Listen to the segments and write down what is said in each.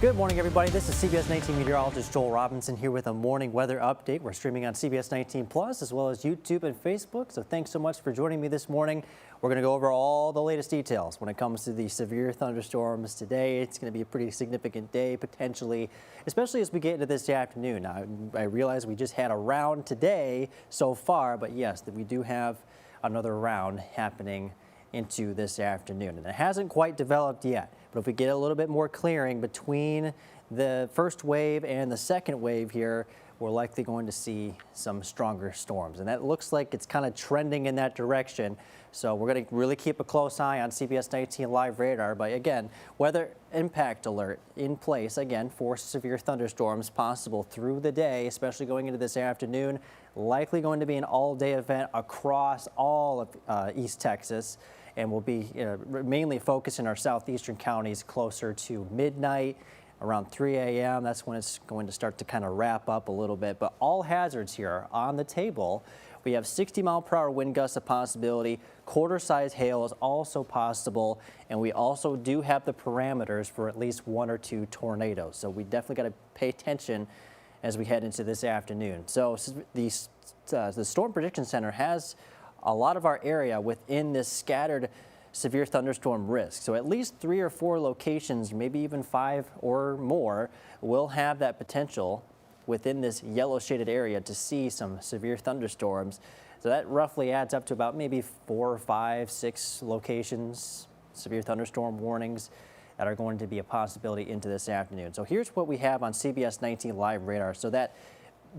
Good morning, everybody. This is CBS19 Meteorologist Joel Robinson here with a morning weather update. We're streaming on CBS19 Plus as well as YouTube and Facebook. So thanks so much for joining me this morning. We're going to go over all the latest details when it comes to the severe thunderstorms today. It's going to be a pretty significant day, potentially, especially as we get into this afternoon. Now, I realize we just had a round today so far, but yes, we do have another round happening into this afternoon, and it hasn't quite developed yet. But if we get a little bit more clearing between the first wave and the second wave here, we're likely going to see some stronger storms, and that looks like it's kind of trending in that direction. So we're going to really keep a close eye on CBS19 live radar. But again, weather impact alert in place again for severe thunderstorms possible through the day, especially going into this afternoon. Likely going to be an all-day event across all of East Texas, and will be mainly focused in our southeastern counties closer to midnight, around 3 a.m. That's when it's going to start to kind of wrap up a little bit. But all hazards here are on the table. We have 60-mile-per-hour wind gusts a possibility. Quarter-size hail is also possible, and we also do have the parameters for at least 1 or 2 tornadoes. So we definitely got to pay attention as we head into this afternoon. So the Storm Prediction Center has a lot of our area within this scattered severe thunderstorm risk. So at least 3 or 4 locations, maybe even 5 or more, will have that potential within this yellow shaded area to see some severe thunderstorms. So that roughly adds up to about maybe 4 or 5, 6 locations, severe thunderstorm warnings that are going to be a possibility into this afternoon. So here's what we have on CBS 19 live radar. So that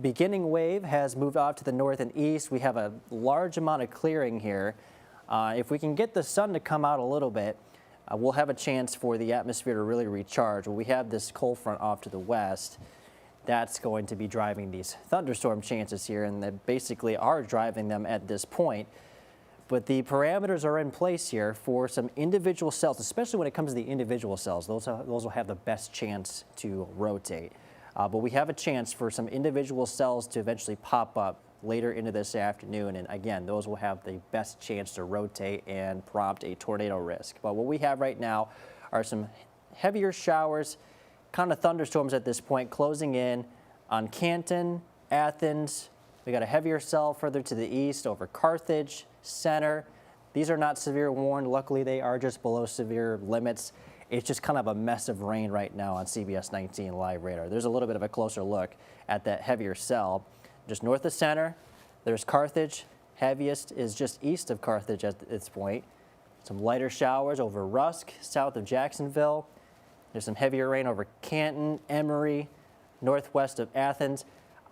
beginning wave has moved off to the north and east. We have a large amount of clearing here. If we can get the sun to come out a little bit, we'll have a chance for the atmosphere to really recharge. Well, we have this cold front off to the west. That's going to be driving these thunderstorm chances here, and they basically are driving them at this point. But the parameters are in place here for some individual cells, especially when it comes to the individual cells. Those will have the best chance to rotate. But we have a chance for some individual cells to eventually pop up later into this afternoon. And again, those will have the best chance to rotate and prompt a tornado risk. But what we have right now are some heavier showers, kind of thunderstorms at this point, closing in on Canton, Athens. We got a heavier cell further to the east over Carthage, Center. These are not severe warned. Luckily, they are just below severe limits. It's just kind of a mess of rain right now on CBS 19 live radar. There's a little bit of a closer look at that heavier cell. Just north of Center, there's Carthage. Heaviest is just east of Carthage at this point. Some lighter showers over Rusk, south of Jacksonville. There's some heavier rain over Canton, Emory, northwest of Athens.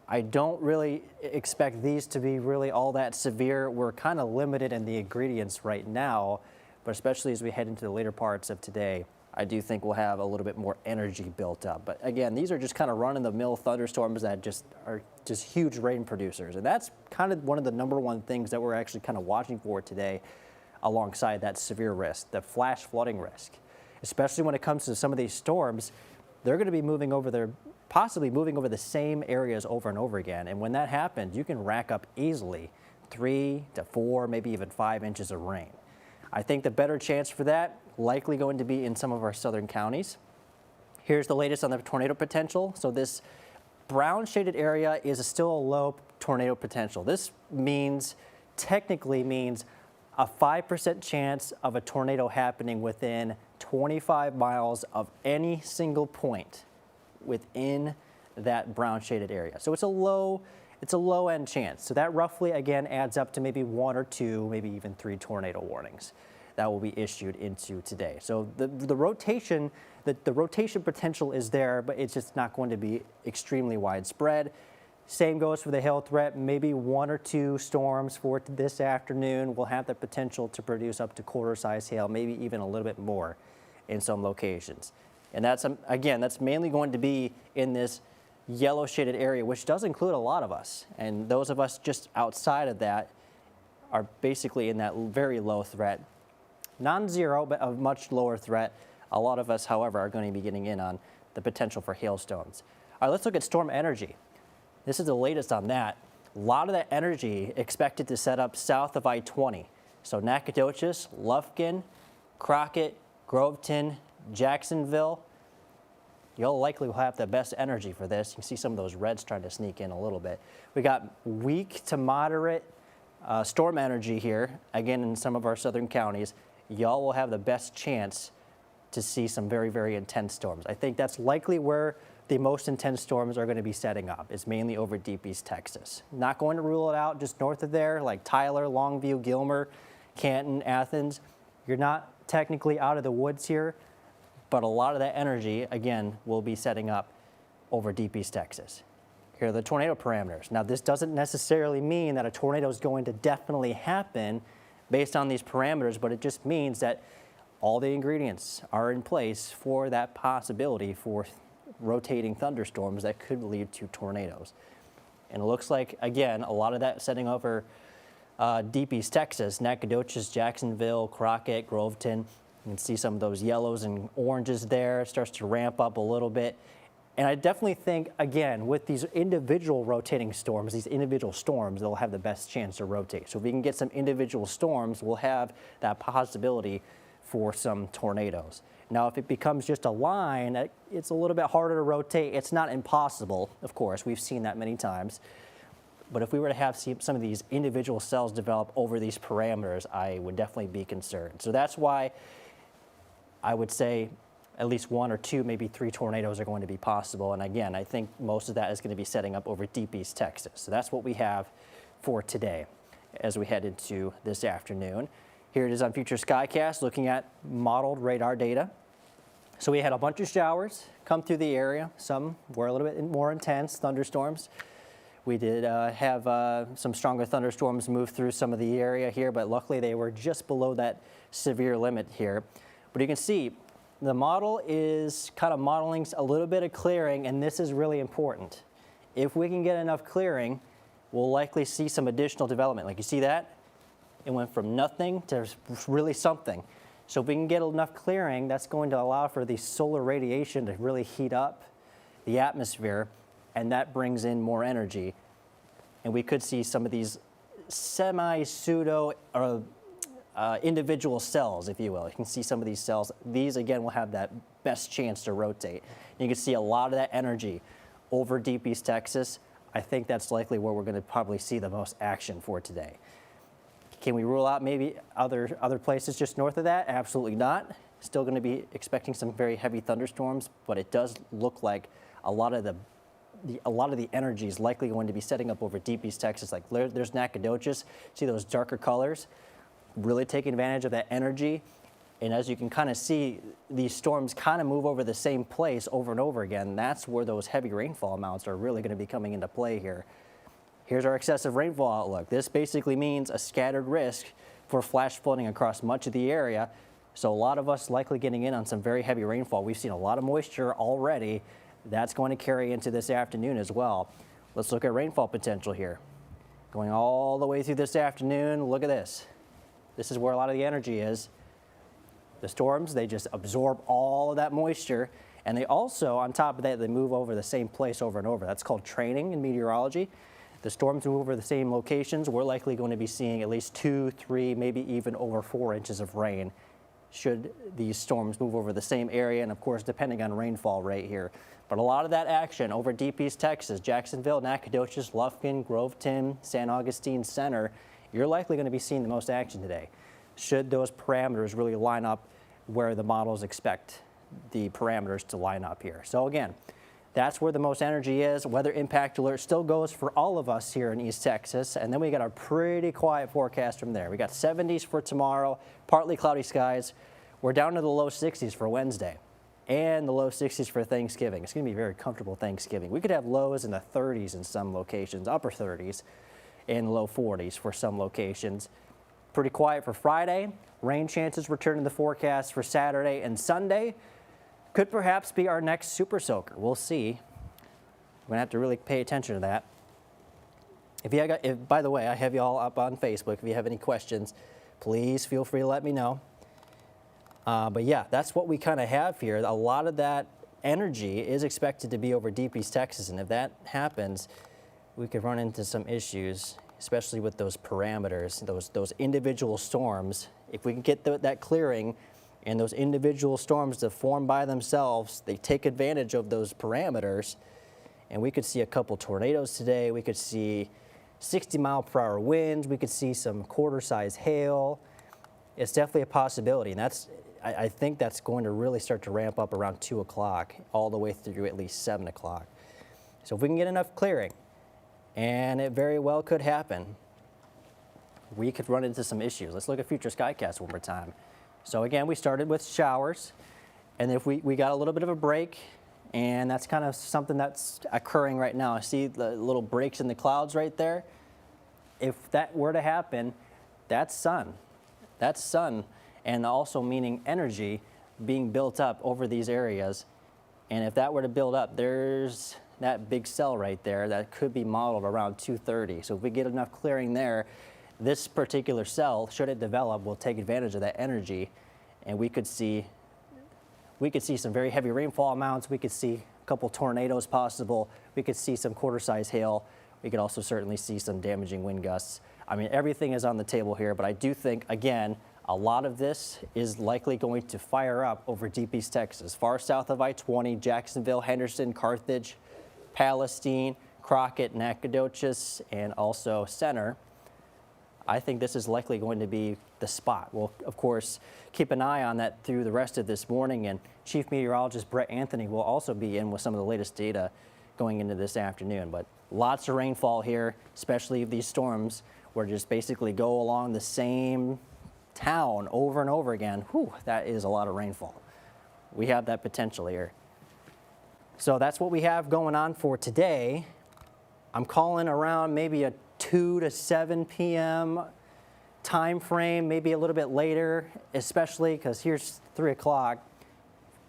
I don't really expect these to be really all that severe. We're kind of limited in the ingredients right now, but especially as we head into the later parts of today, I do think we'll have a little bit more energy built up. But again, these are just kind of run-of-the-mill thunderstorms that are just huge rain producers. And that's kind of one of the #1 things that we're actually kind of watching for today alongside that severe risk, the flash flooding risk. Especially when it comes to some of these storms, they're going to be moving over there, possibly moving over the same areas over and over again. And when that happens, you can rack up easily 3 to 4, maybe even 5 inches of rain. I think the better chance for that likely going to be in some of our southern counties. Here's the latest on the tornado potential. So this brown shaded area is still a low tornado potential. This technically means a 5% chance of a tornado happening within 25 miles of any single point within that brown shaded area. So it's a low end chance. So that roughly again adds up to maybe 1 or 2, maybe even 3 tornado warnings that will be issued into today. So the rotation potential is there, but it's just not going to be extremely widespread. Same goes for the hail threat. Maybe 1 or 2 storms for this afternoon will have the potential to produce up to quarter-size hail, maybe even a little bit more in some locations. And that's mainly going to be in this yellow shaded area, which does include a lot of us. And those of us just outside of that are basically in that very low threat. Non-zero, but a much lower threat. A lot of us, however, are going to be getting in on the potential for hailstones. All right, let's look at storm energy. This is the latest on that. A lot of that energy expected to set up south of I-20. So Nacogdoches, Lufkin, Crockett, Groveton, Jacksonville. Y'all likely will have the best energy for this. You can see some of those reds trying to sneak in a little bit. We got weak to moderate storm energy here, again, in some of our southern counties. Y'all will have the best chance to see some very, very intense storms. I think that's likely where the most intense storms are going to be setting up. It's mainly over deep East Texas. Not going to rule it out just north of there, like Tyler, Longview, Gilmer, Canton, Athens. You're not technically out of the woods here, but a lot of that energy, again, will be setting up over deep East Texas. Here are the tornado parameters. Now, this doesn't necessarily mean that a tornado is going to definitely happen based on these parameters, but it just means that all the ingredients are in place for that possibility for rotating thunderstorms that could lead to tornadoes. And it looks like, again, a lot of that setting over deep East Texas, Nacogdoches, Jacksonville, Crockett, Groveton. You can see some of those yellows and oranges there. It starts to ramp up a little bit. And I definitely think, again, with these individual rotating storms, these individual storms, they'll have the best chance to rotate. So if we can get some individual storms, we'll have that possibility for some tornadoes. Now, if it becomes just a line, it's a little bit harder to rotate. It's not impossible, of course. We've seen that many times. But if we were to have some of these individual cells develop over these parameters, I would definitely be concerned. So that's why I would say at least 1 or 2, maybe 3 tornadoes are going to be possible. And again, I think most of that is going to be setting up over deep East Texas. So that's what we have for today as we head into this afternoon. Here it is on Future Skycast, looking at modeled radar data. So we had a bunch of showers come through the area. Some were a little bit more intense, thunderstorms. We did have some stronger thunderstorms move through some of the area here, but luckily they were just below that severe limit here. But you can see the model is kind of modeling a little bit of clearing, and this is really important. If we can get enough clearing, we'll likely see some additional development. Like you see that? It went from nothing to really something. So if we can get enough clearing, that's going to allow for the solar radiation to really heat up the atmosphere, and that brings in more energy. And we could see some of these semi-pseudo or individual cells, if you will. You can see some of these cells. These, again, will have that best chance to rotate. You can see a lot of that energy over deep East Texas. I think that's likely where we're going to probably see the most action for today. Can we rule out maybe other places just north of that? Absolutely not. Still going to be expecting some very heavy thunderstorms, but it does look like a lot of the energy is likely going to be setting up over deep East Texas. Like there's Nacogdoches. See those darker colors? Really taking advantage of that energy. And as you can kind of see, these storms kind of move over the same place over and over again. That's where those heavy rainfall amounts are really going to be coming into play here. Here's our excessive rainfall outlook. This basically means a scattered risk for flash flooding across much of the area. So a lot of us likely getting in on some very heavy rainfall. We've seen a lot of moisture already. That's going to carry into this afternoon as well. Let's look at rainfall potential here. Going all the way through this afternoon, look at this. This is where a lot of the energy is. The storms, they just absorb all of that moisture, and they also, on top of that, they move over the same place over and over. That's called training in meteorology. The storms move over the same locations. We're likely going to be seeing at least 2, 3, maybe even over 4 inches of rain should these storms move over the same area, and of course, depending on rainfall rate here. But a lot of that action over deep East Texas, Jacksonville, Nacogdoches, Lufkin, Groveton, San Augustine Center, you're likely going to be seeing the most action today, should those parameters really line up where the models expect the parameters to line up here. So again, that's where the most energy is. Weather impact alert still goes for all of us here in East Texas. And then we got a pretty quiet forecast from there. We got 70s for tomorrow, partly cloudy skies. We're down to the low 60s for Wednesday and the low 60s for Thanksgiving. It's going to be a very comfortable Thanksgiving. We could have lows in the 30s in some locations, upper 30s. And low 40s for some locations. Pretty quiet for Friday. Rain chances return to the forecast for Saturday and Sunday. Could perhaps be our next super soaker. We'll see. We're gonna have to really pay attention to that. By the way, I have you all up on Facebook. If you have any questions, please feel free to let me know. But yeah, that's what we kind of have here. A lot of that energy is expected to be over deep East Texas, and if that happens, we could run into some issues, especially with those parameters, those individual storms. If we can get that clearing, And those individual storms that form by themselves, they take advantage of those parameters. And we could see a couple tornadoes today. We could see 60-mile-per-hour winds. We could see some quarter-size hail. It's definitely a possibility. And I think that's going to really start to ramp up around 2 o'clock, all the way through at least 7 o'clock. So if we can get enough clearing, and it very well could happen, we could run into some issues. Let's look at future skycasts one more time. So again, we started with showers, and if we got a little bit of a break, and that's kind of something that's occurring right now. I see the little breaks in the clouds right there. If that were to happen, that's sun. That's sun, and also meaning energy being built up over these areas. And if that were to build up, there's that big cell right there that could be modeled around 230. So if we get enough clearing there, this particular cell, should it develop, will take advantage of that energy, and we could see some very heavy rainfall amounts. We could see a couple tornadoes possible. We could see some quarter-size hail. We could also certainly see some damaging wind gusts. I mean, everything is on the table here, but I do think, again, a lot of this is likely going to fire up over deep East Texas, far south of I-20, Jacksonville, Henderson, Carthage, Palestine, Crockett, Nacogdoches, and also Center. I think this is likely going to be the spot. We'll, of course, keep an eye on that through the rest of this morning, and Chief Meteorologist Brett Anthony will also be in with some of the latest data going into this afternoon. But lots of rainfall here, especially if these storms were to just basically go along the same town over and over again. Whew, that is a lot of rainfall. We have that potential here. So that's what we have going on for today. I'm calling around maybe a 2 to 7 p.m. time frame, maybe a little bit later, especially because here's 3 o'clock,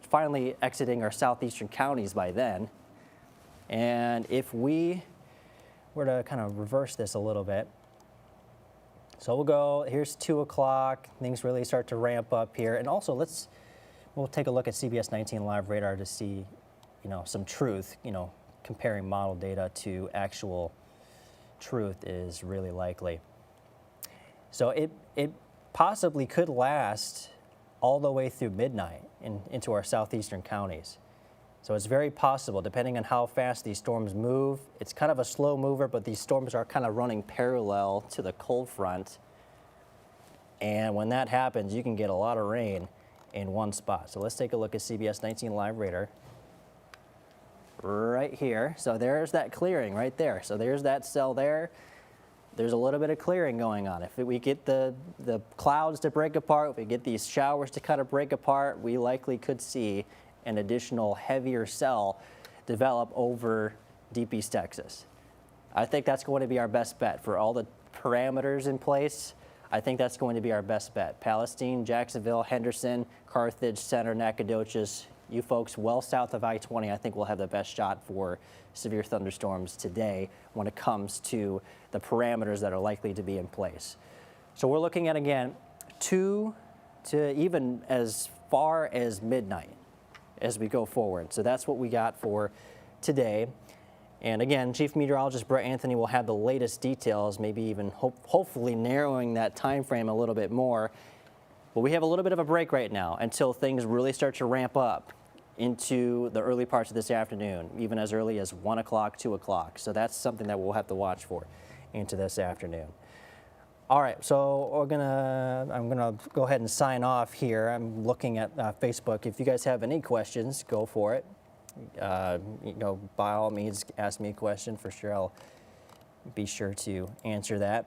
finally exiting our southeastern counties by then. And if we were to kind of reverse this a little bit, so we'll go, here's 2 o'clock, things really start to ramp up here. And also we'll take a look at CBS19 live radar to see, some truth, comparing model data to actual truth is really likely. So it possibly could last all the way through midnight into our southeastern counties. So it's very possible, depending on how fast these storms move. It's kind of a slow mover, but these storms are kind of running parallel to the cold front. And when that happens, you can get a lot of rain in one spot. So let's take a look at CBS19 live radar right here. So there's that clearing right there. So there's that cell there. There's a little bit of clearing going on. If we get the clouds to break apart, if we get these showers to kind of break apart, we likely could see an additional heavier cell develop over deep East Texas. I think that's going to be our best bet for all the parameters in place. I think that's going to be our best bet. Palestine, Jacksonville, Henderson, Carthage, Center, Nacogdoches, you folks well south of I-20, I think we'll have the best shot for severe thunderstorms today when it comes to the parameters that are likely to be in place. So we're looking at, again, 2 to even as far as midnight as we go forward. So that's what we got for today. And again, Chief Meteorologist Brett Anthony will have the latest details, maybe even hopefully narrowing that time frame a little bit more. But we have a little bit of a break right now until things really start to ramp up into the early parts of this afternoon, even as early as 1 o'clock, 2 o'clock. So that's something that we'll have to watch for into this afternoon. All right, so I'm gonna go ahead and sign off here. I'm looking at Facebook. If you guys have any questions, go for it. By all means, ask me a question. For sure, I'll be sure to answer that.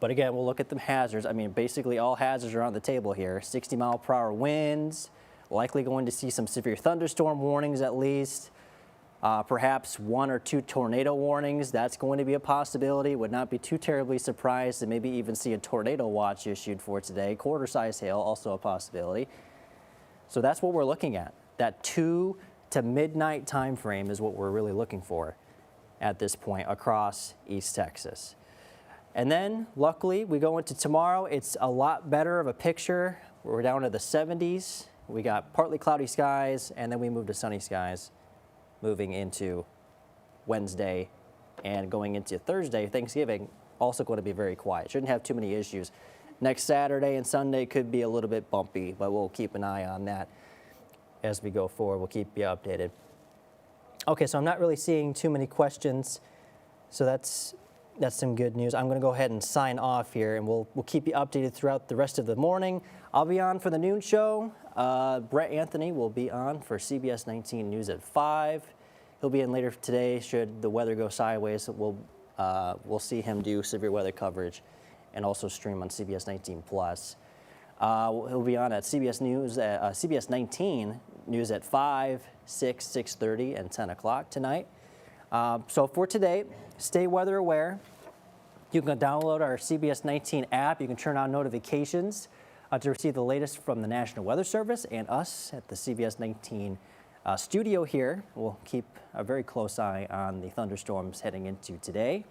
But again, we'll look at the hazards. I mean, basically all hazards are on the table here. 60-mile-per-hour winds, likely going to see some severe thunderstorm warnings at least. Perhaps 1 or 2 tornado warnings. That's going to be a possibility. Would not be too terribly surprised to maybe even see a tornado watch issued for today. Quarter-size hail, also a possibility. So that's what we're looking at. That 2 to midnight time frame is what we're really looking for at this point across East Texas. And then, luckily, we go into tomorrow. It's a lot better of a picture. We're down to the 70s. We got partly cloudy skies, and then we move to sunny skies moving into Wednesday and going into Thursday. Thanksgiving, also going to be very quiet. Shouldn't have too many issues Next Saturday and Sunday could be a little bit bumpy, but we'll keep an eye on that as we go forward. We'll keep you updated. Okay, so I'm not really seeing too many questions, so that's some good news. I'm going to go ahead and sign off here, and we'll keep you updated throughout the rest of the morning. I'll be on for the noon show. Brett Anthony will be on for CBS 19 News at 5. He'll be in later today should the weather go sideways. We'll see him do severe weather coverage and also stream on CBS 19 Plus. He'll be on at CBS 19 News at 5, 6, 6:30, and 10 o'clock tonight. So for today, stay weather aware. You can download our CBS 19 app. You can turn on notifications to receive the latest from the National Weather Service and us at the CBS 19 studio here. We'll keep a very close eye on the thunderstorms heading into today.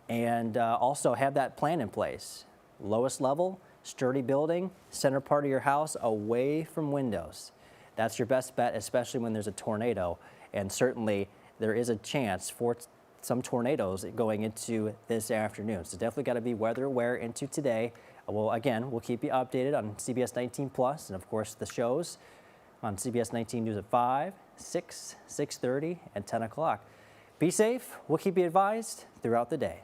And also have that plan in place. Lowest level, sturdy building, center part of your house away from windows. That's your best bet, especially when there's a tornado. And certainly there is a chance for some tornadoes going into this afternoon. So definitely got to be weather aware into today. We'll keep you updated on CBS 19 Plus and of course the shows on CBS 19 News at 5, 6, 6:30, and 10 o'clock. Be safe. We'll keep you advised throughout the day.